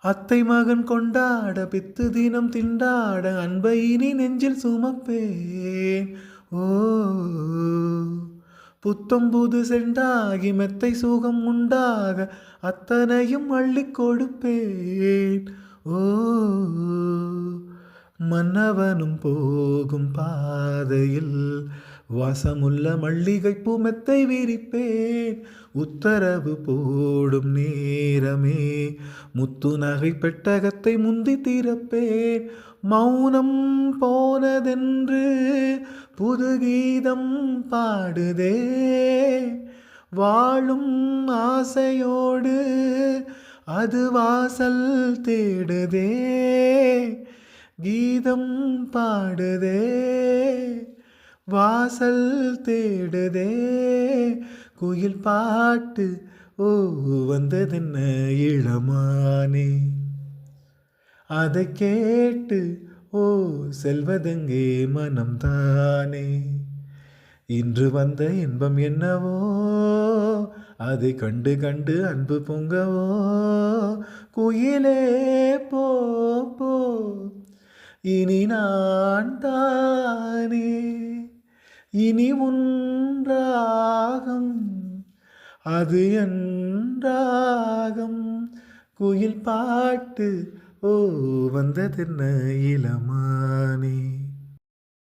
அத்தை மகன் கொண்டாட பித்து தினம் திண்டாட அன்பை இனி நெஞ்சில் சுமப்பேன். ஓ, புத்தம் புது செண்டாகி மெத்தை சுகம் உண்டாக அத்தனையும் அள்ளிக் கொடுப்பேன். ஓ, மன்னவனும் போகும் பாதையில் வாசமுள்ள மல்லிகைப்பூ மெத்தை விரிப்பேன். உத்தரவு போடும் நேரமே முத்து நகை பெட்டகத்தை முந்தி திறப்பேன். மௌனம் போனதென்று புது கீதம் பாடுதே, வாழும் ஆசையோடு அது வாசல் தேடுதே, கீதம் பாடுதே, வாசல் தேடுதே, குயில் பாட்டு. ஓ, வந்ததென்ன இளமானே, அதை கேட்டு ஓ செல்வதெங்கே மனம்தானே. இன்று வந்த இன்பம் என்னவோ, அதை கண்டு கண்டு அன்பு பொங்கவோ. குயிலே போ போ, இனி நான் தானே, இனி உன்றாகம், அது என்றாகம். குயில் பாட்டு. ஓ, வந்ததென்ன இளமானே.